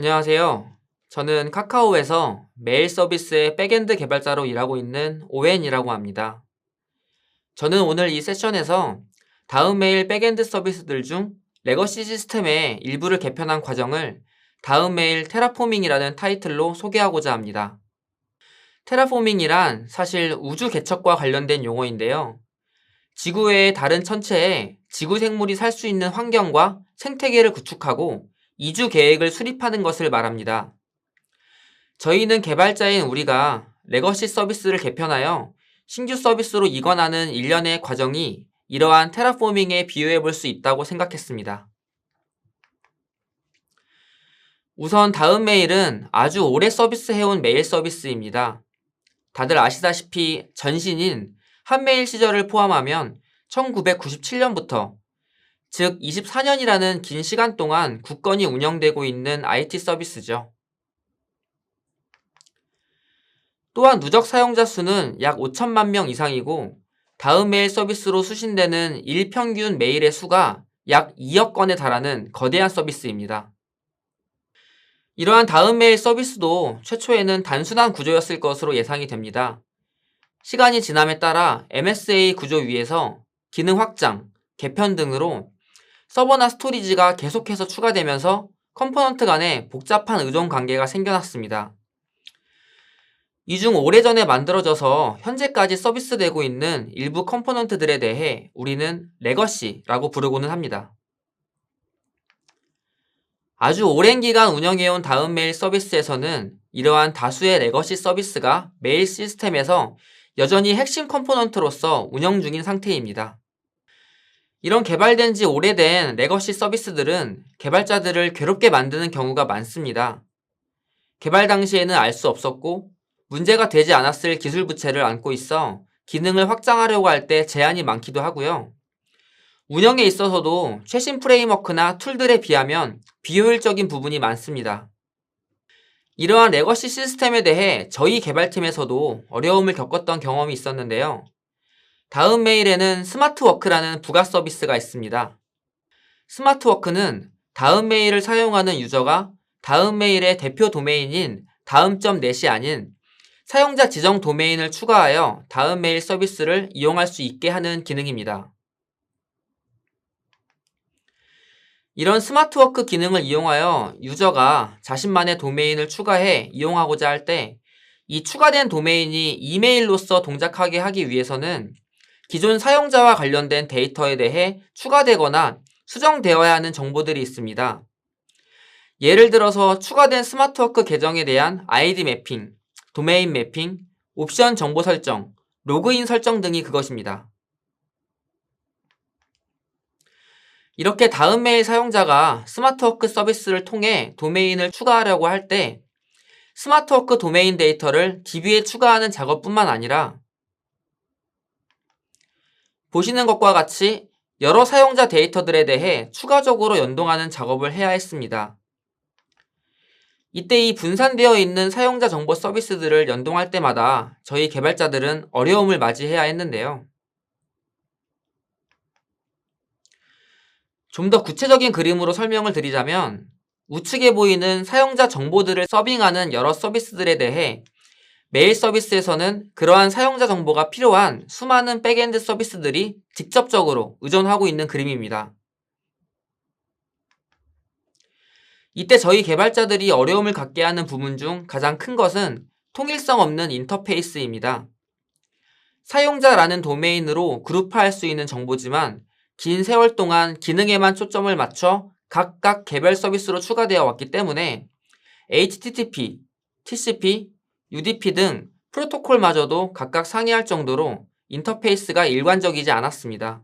안녕하세요. 저는 카카오에서 메일 서비스의 백엔드 개발자로 일하고 있는 오웬이라고 합니다. 저는 오늘 이 세션에서 다음 메일 백엔드 서비스들 중 레거시 시스템의 일부를 개편한 과정을 다음 메일 테라포밍이라는 타이틀로 소개하고자 합니다. 테라포밍이란 사실 우주 개척과 관련된 용어인데요. 지구 외의 다른 천체에 지구 생물이 살 수 있는 환경과 생태계를 구축하고 이주 계획을 수립하는 것을 말합니다. 저희는 개발자인 우리가 레거시 서비스를 개편하여 신규 서비스로 이관하는 일련의 과정이 이러한 테라포밍에 비유해 볼 수 있다고 생각했습니다. 우선 다음 메일은 아주 오래 서비스해온 메일 서비스입니다. 다들 아시다시피 전신인 한메일 시절을 포함하면 1997년부터 즉 24년이라는 긴 시간 동안 굳건히 운영되고 있는 IT 서비스죠. 또한 누적 사용자 수는 약 5천만 명 이상이고 다음 메일 서비스로 수신되는 일평균 메일의 수가 약 2억 건에 달하는 거대한 서비스입니다. 이러한 다음 메일 서비스도 최초에는 단순한 구조였을 것으로 예상이 됩니다. 시간이 지남에 따라 MSA 구조 위에서 기능 확장, 개편 등으로 서버나 스토리지가 계속해서 추가되면서 컴포넌트 간에 복잡한 의존 관계가 생겨났습니다. 이 중 오래전에 만들어져서 현재까지 서비스되고 있는 일부 컴포넌트들에 대해 우리는 레거시라고 부르고는 합니다. 아주 오랜 기간 운영해온 다음 메일 서비스에서는 이러한 다수의 레거시 서비스가 메일 시스템에서 여전히 핵심 컴포넌트로서 운영 중인 상태입니다. 이런 개발된 지 오래된 레거시 서비스들은 개발자들을 괴롭게 만드는 경우가 많습니다. 개발 당시에는 알 수 없었고 문제가 되지 않았을 기술 부채를 안고 있어 기능을 확장하려고 할 때 제한이 많기도 하고요. 운영에 있어서도 최신 프레임워크나 툴들에 비하면 비효율적인 부분이 많습니다. 이러한 레거시 시스템에 대해 저희 개발팀에서도 어려움을 겪었던 경험이 있었는데요. 다음 메일에는 스마트워크라는 부가 서비스가 있습니다. 스마트워크는 다음 메일을 사용하는 유저가 다음 메일의 대표 도메인인 다음.net이 아닌 사용자 지정 도메인을 추가하여 다음 메일 서비스를 이용할 수 있게 하는 기능입니다. 이런 스마트워크 기능을 이용하여 유저가 자신만의 도메인을 추가해 이용하고자 할 때 이 추가된 도메인이 이메일로서 동작하게 하기 위해서는 기존 사용자와 관련된 데이터에 대해 추가되거나 수정되어야 하는 정보들이 있습니다. 예를 들어서 추가된 스마트워크 계정에 대한 아이디 매핑, 도메인 매핑, 옵션 정보 설정, 로그인 설정 등이 그것입니다. 이렇게 다음 메일 사용자가 스마트워크 서비스를 통해 도메인을 추가하려고 할 때 스마트워크 도메인 데이터를 DB에 추가하는 작업뿐만 아니라 보시는 것과 같이 여러 사용자 데이터들에 대해 추가적으로 연동하는 작업을 해야 했습니다. 이때 이 분산되어 있는 사용자 정보 서비스들을 연동할 때마다 저희 개발자들은 어려움을 맞이해야 했는데요. 좀 더 구체적인 그림으로 설명을 드리자면 우측에 보이는 사용자 정보들을 서빙하는 여러 서비스들에 대해 메일 서비스에서는 그러한 사용자 정보가 필요한 수많은 백엔드 서비스들이 직접적으로 의존하고 있는 그림입니다. 이때 저희 개발자들이 어려움을 갖게 하는 부분 중 가장 큰 것은 통일성 없는 인터페이스입니다. 사용자라는 도메인으로 그룹화할 수 있는 정보지만 긴 세월 동안 기능에만 초점을 맞춰 각각 개별 서비스로 추가되어 왔기 때문에 HTTP, TCP, UDP 등 프로토콜마저도 각각 상이할 정도로 인터페이스가 일관적이지 않았습니다.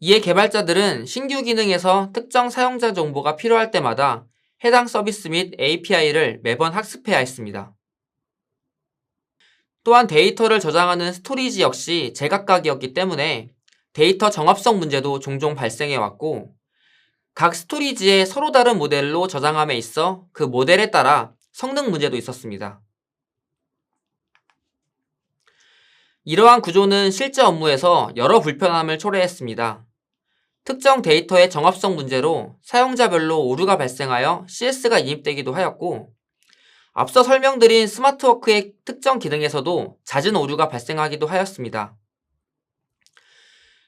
이에 개발자들은 신규 기능에서 특정 사용자 정보가 필요할 때마다 해당 서비스 및 API를 매번 학습해야 했습니다. 또한 데이터를 저장하는 스토리지 역시 제각각이었기 때문에 데이터 정합성 문제도 종종 발생해 왔고 각 스토리지에 서로 다른 모델로 저장함에 있어 그 모델에 따라 성능 문제도 있었습니다. 이러한 구조는 실제 업무에서 여러 불편함을 초래했습니다. 특정 데이터의 정합성 문제로 사용자별로 오류가 발생하여 CS가 인입되기도 하였고, 앞서 설명드린 스마트워크의 특정 기능에서도 잦은 오류가 발생하기도 하였습니다.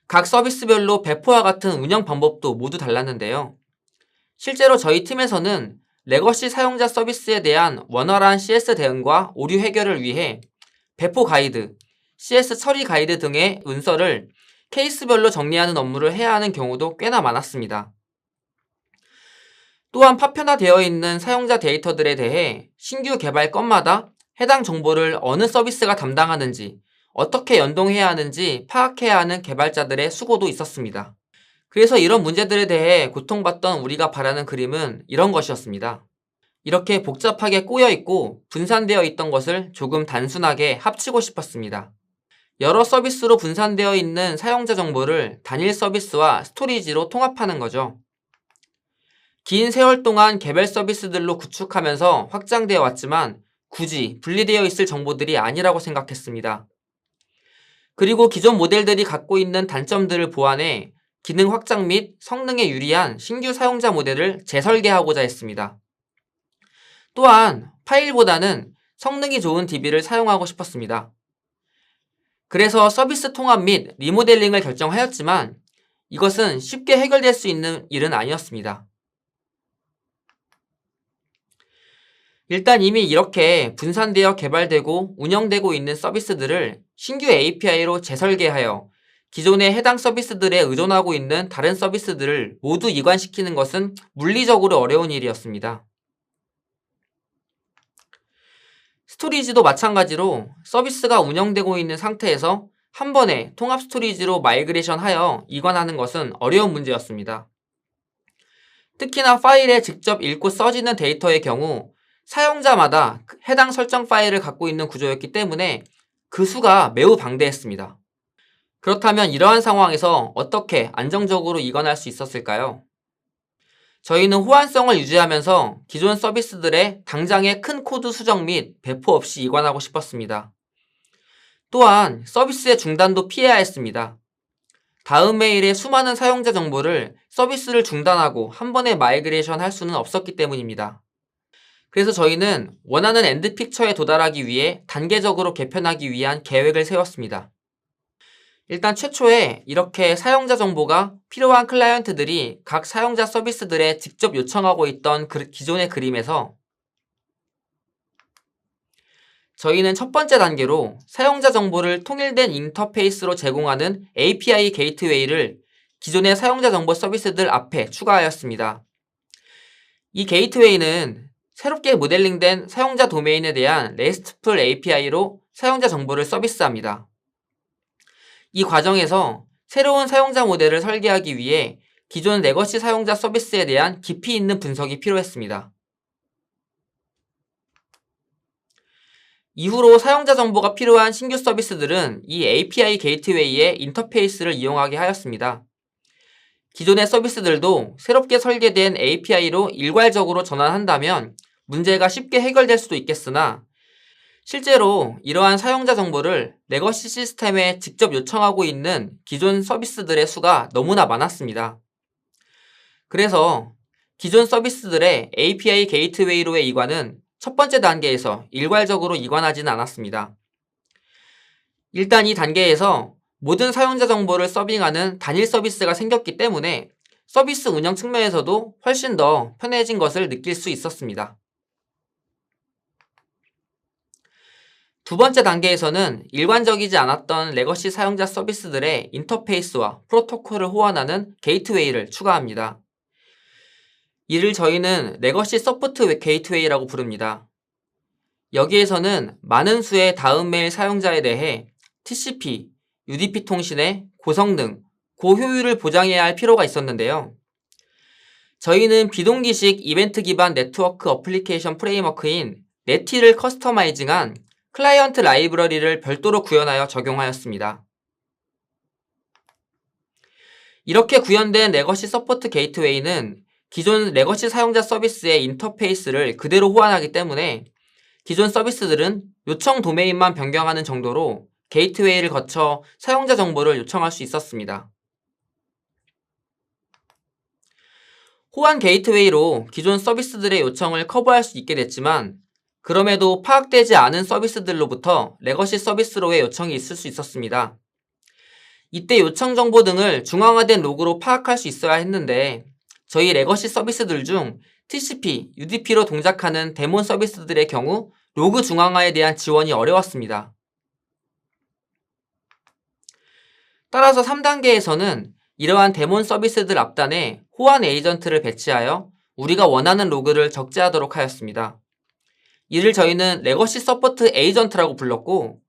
각 서비스별로 배포와 같은 운영 방법도 모두 달랐는데요. 실제로 저희 팀에서는 레거시 사용자 서비스에 대한 원활한 CS 대응과 오류 해결을 위해 배포 가이드, CS 처리 가이드 등의 문서를 케이스별로 정리하는 업무를 해야 하는 경우도 꽤나 많았습니다. 또한 파편화되어 있는 사용자 데이터들에 대해 신규 개발 건마다 해당 정보를 어느 서비스가 담당하는지, 어떻게 연동해야 하는지 파악해야 하는 개발자들의 수고도 있었습니다. 그래서 이런 문제들에 대해 고통받던 우리가 바라는 그림은 이런 것이었습니다. 이렇게 복잡하게 꼬여있고 분산되어 있던 것을 조금 단순하게 합치고 싶었습니다. 여러 서비스로 분산되어 있는 사용자 정보를 단일 서비스와 스토리지로 통합하는 거죠. 긴 세월 동안 개별 서비스들로 구축하면서 확장되어 왔지만 굳이 분리되어 있을 정보들이 아니라고 생각했습니다. 그리고 기존 모델들이 갖고 있는 단점들을 보완해 기능 확장 및 성능에 유리한 신규 사용자 모델을 재설계하고자 했습니다. 또한 파일보다는 성능이 좋은 DB를 사용하고 싶었습니다. 그래서 서비스 통합 및 리모델링을 결정하였지만 이것은 쉽게 해결될 수 있는 일은 아니었습니다. 일단 이미 이렇게 분산되어 개발되고 운영되고 있는 서비스들을 신규 API로 재설계하여 기존의 해당 서비스들에 의존하고 있는 다른 서비스들을 모두 이관시키는 것은 물리적으로 어려운 일이었습니다. 스토리지도 마찬가지로 서비스가 운영되고 있는 상태에서 한 번에 통합 스토리지로 마이그레이션하여 이관하는 것은 어려운 문제였습니다. 특히나 파일에 직접 읽고 써지는 데이터의 경우 사용자마다 해당 설정 파일을 갖고 있는 구조였기 때문에 그 수가 매우 방대했습니다. 그렇다면 이러한 상황에서 어떻게 안정적으로 이관할 수 있었을까요? 저희는 호환성을 유지하면서 기존 서비스들의 당장의 큰 코드 수정 및 배포 없이 이관하고 싶었습니다. 또한 서비스의 중단도 피해야 했습니다. 다음 메일의 수많은 사용자 정보를 서비스를 중단하고 한 번에 마이그레이션 할 수는 없었기 때문입니다. 그래서 저희는 원하는 엔드 픽처에 도달하기 위해 단계적으로 개편하기 위한 계획을 세웠습니다. 일단 최초에 이렇게 사용자 정보가 필요한 클라이언트들이 각 사용자 서비스들에 직접 요청하고 있던 기존의 그림에서 저희는 첫 번째 단계로 사용자 정보를 통일된 인터페이스로 제공하는 API 게이트웨이를 기존의 사용자 정보 서비스들 앞에 추가하였습니다. 이 게이트웨이는 새롭게 모델링된 사용자 도메인에 대한 RESTful API로 사용자 정보를 서비스합니다. 이 과정에서 새로운 사용자 모델을 설계하기 위해 기존 레거시 사용자 서비스에 대한 깊이 있는 분석이 필요했습니다. 이후로 사용자 정보가 필요한 신규 서비스들은 이 API 게이트웨이의 인터페이스를 이용하게 하였습니다. 기존의 서비스들도 새롭게 설계된 API로 일괄적으로 전환한다면 문제가 쉽게 해결될 수도 있겠으나 실제로 이러한 사용자 정보를 레거시 시스템에 직접 요청하고 있는 기존 서비스들의 수가 너무나 많았습니다. 그래서 기존 서비스들의 API 게이트웨이로의 이관은 첫 번째 단계에서 일괄적으로 이관하지는 않았습니다. 일단 이 단계에서 모든 사용자 정보를 서빙하는 단일 서비스가 생겼기 때문에 서비스 운영 측면에서도 훨씬 더 편해진 것을 느낄 수 있었습니다. 두 번째 단계에서는 일관적이지 않았던 레거시 사용자 서비스들의 인터페이스와 프로토콜을 호환하는 게이트웨이를 추가합니다. 이를 저희는 레거시 소프트 게이트웨이라고 부릅니다. 여기에서는 많은 수의 다음 메일 사용자에 대해 TCP, UDP 통신의 고성능, 고효율을 보장해야 할 필요가 있었는데요. 저희는 비동기식 이벤트 기반 네트워크 어플리케이션 프레임워크인 네티를 커스터마이징한 클라이언트 라이브러리를 별도로 구현하여 적용하였습니다. 이렇게 구현된 레거시 서포트 게이트웨이는 기존 레거시 사용자 서비스의 인터페이스를 그대로 호환하기 때문에 기존 서비스들은 요청 도메인만 변경하는 정도로 게이트웨이를 거쳐 사용자 정보를 요청할 수 있었습니다. 호환 게이트웨이로 기존 서비스들의 요청을 커버할 수 있게 됐지만 그럼에도 파악되지 않은 서비스들로부터 레거시 서비스로의 요청이 있을 수 있었습니다. 이때 요청 정보 등을 중앙화된 로그로 파악할 수 있어야 했는데 저희 레거시 서비스들 중 TCP, UDP로 동작하는 데몬 서비스들의 경우 로그 중앙화에 대한 지원이 어려웠습니다. 따라서 3단계에서는 이러한 데몬 서비스들 앞단에 호환 에이전트를 배치하여 우리가 원하는 로그를 적재하도록 하였습니다. 이를 저희는 레거시 서포트 에이전트라고 불렀고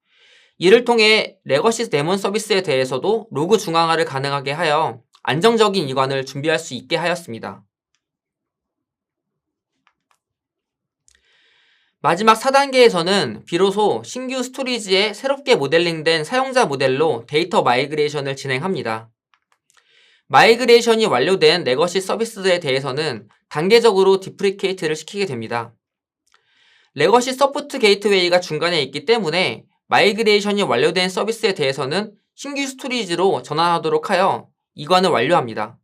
이를 통해 레거시 데몬 서비스에 대해서도 로그 중앙화를 가능하게 하여 안정적인 이관을 준비할 수 있게 하였습니다. 마지막 4단계에서는 비로소 신규 스토리지에 새롭게 모델링된 사용자 모델로 데이터 마이그레이션을 진행합니다. 마이그레이션이 완료된 레거시 서비스들에 대해서는 단계적으로 디프리케이트를 시키게 됩니다. 레거시 서포트 게이트웨이가 중간에 있기 때문에 마이그레이션이 완료된 서비스에 대해서는 신규 스토리지로 전환하도록 하여 이관을 완료합니다.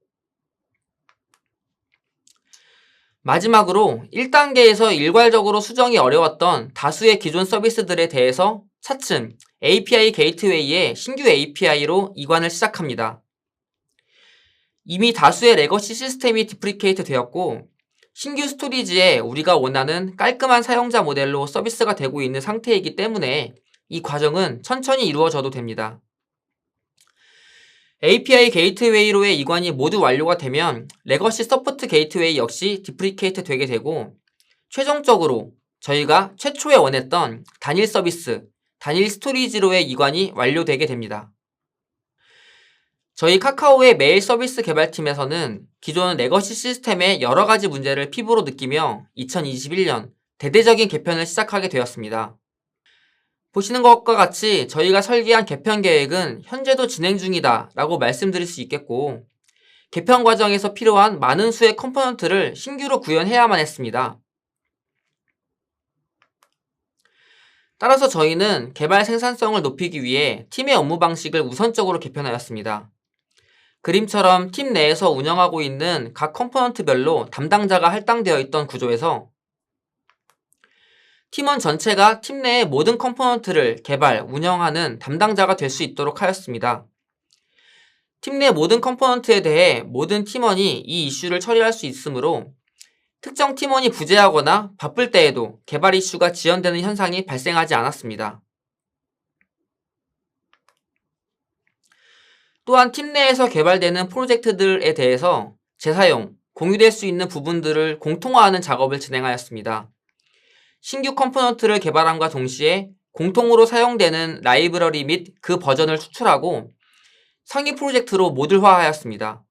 마지막으로 1단계에서 일괄적으로 수정이 어려웠던 다수의 기존 서비스들에 대해서 차츰 API 게이트웨이의 신규 API로 이관을 시작합니다. 이미 다수의 레거시 시스템이 디프리케이트 되었고 신규 스토리지에 우리가 원하는 깔끔한 사용자 모델로 서비스가 되고 있는 상태이기 때문에 이 과정은 천천히 이루어져도 됩니다. API 게이트웨이로의 이관이 모두 완료가 되면 레거시 서포트 게이트웨이 역시 디프리케이트 되게 되고 최종적으로 저희가 최초에 원했던 단일 서비스, 단일 스토리지로의 이관이 완료되게 됩니다. 저희 카카오의 메일 서비스 개발팀에서는 기존 레거시 시스템의 여러 가지 문제를 피부로 느끼며 2021년 대대적인 개편을 시작하게 되었습니다. 보시는 것과 같이 저희가 설계한 개편 계획은 현재도 진행 중이다 라고 말씀드릴 수 있겠고 개편 과정에서 필요한 많은 수의 컴포넌트를 신규로 구현해야만 했습니다. 따라서 저희는 개발 생산성을 높이기 위해 팀의 업무 방식을 우선적으로 개편하였습니다. 그림처럼 팀 내에서 운영하고 있는 각 컴포넌트별로 담당자가 할당되어 있던 구조에서 팀원 전체가 팀 내의 모든 컴포넌트를 개발, 운영하는 담당자가 될 수 있도록 하였습니다. 팀 내 모든 컴포넌트에 대해 모든 팀원이 이 이슈를 처리할 수 있으므로 특정 팀원이 부재하거나 바쁠 때에도 개발 이슈가 지연되는 현상이 발생하지 않았습니다. 또한 팀 내에서 개발되는 프로젝트들에 대해서 재사용, 공유될 수 있는 부분들을 공통화하는 작업을 진행하였습니다. 신규 컴포넌트를 개발함과 동시에 공통으로 사용되는 라이브러리 및 그 버전을 추출하고 상위 프로젝트로 모듈화하였습니다.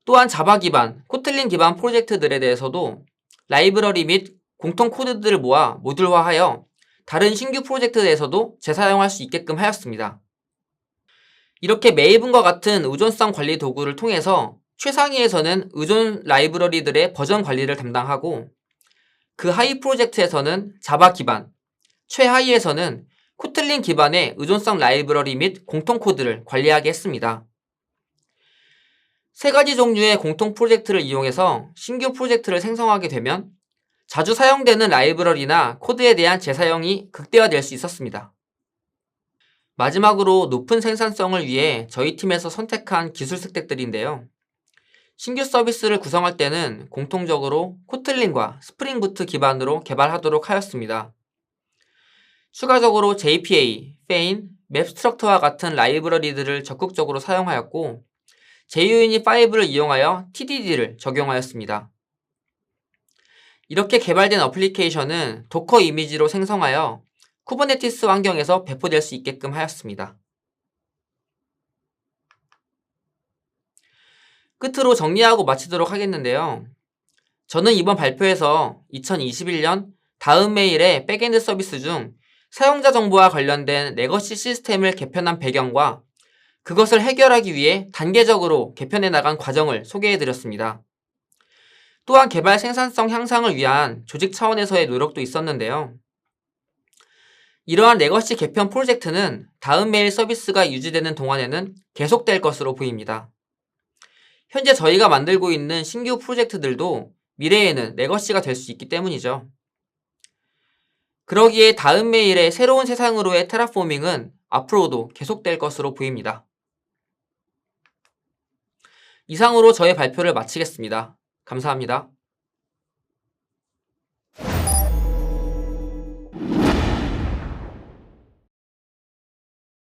또한 자바 기반, 코틀린 기반 프로젝트들에 대해서도 라이브러리 및 공통 코드들을 모아 모듈화하여 다른 신규 프로젝트에서도 재사용할 수 있게끔 하였습니다. 이렇게 메이븐과 같은 의존성 관리 도구를 통해서 최상위에서는 의존 라이브러리들의 버전 관리를 담당하고 그 하위 프로젝트에서는 자바 기반, 최하위에서는 코틀린 기반의 의존성 라이브러리 및 공통 코드를 관리하게 했습니다. 세 가지 종류의 공통 프로젝트를 이용해서 신규 프로젝트를 생성하게 되면 자주 사용되는 라이브러리나 코드에 대한 재사용이 극대화될 수 있었습니다. 마지막으로 높은 생산성을 위해 저희 팀에서 선택한 기술 스택들인데요. 신규 서비스를 구성할 때는 공통적으로 코틀린과 스프링부트 기반으로 개발하도록 하였습니다. 추가적으로 JPA, Fein, 맵스트럭터와 같은 라이브러리들을 적극적으로 사용하였고 JUnit5를 이용하여 TDD를 적용하였습니다. 이렇게 개발된 어플리케이션은 도커 이미지로 생성하여 쿠버네티스 환경에서 배포될 수 있게끔 하였습니다. 끝으로 정리하고 마치도록 하겠는데요. 저는 이번 발표에서 2021년 다음 메일의 백엔드 서비스 중 사용자 정보와 관련된 레거시 시스템을 개편한 배경과 그것을 해결하기 위해 단계적으로 개편해 나간 과정을 소개해 드렸습니다. 또한 개발 생산성 향상을 위한 조직 차원에서의 노력도 있었는데요. 이러한 레거시 개편 프로젝트는 다음 메일 서비스가 유지되는 동안에는 계속될 것으로 보입니다. 현재 저희가 만들고 있는 신규 프로젝트들도 미래에는 레거시가 될 수 있기 때문이죠. 그러기에 다음 메일의 새로운 세상으로의 테라포밍은 앞으로도 계속될 것으로 보입니다. 이상으로 저의 발표를 마치겠습니다. 감사합니다.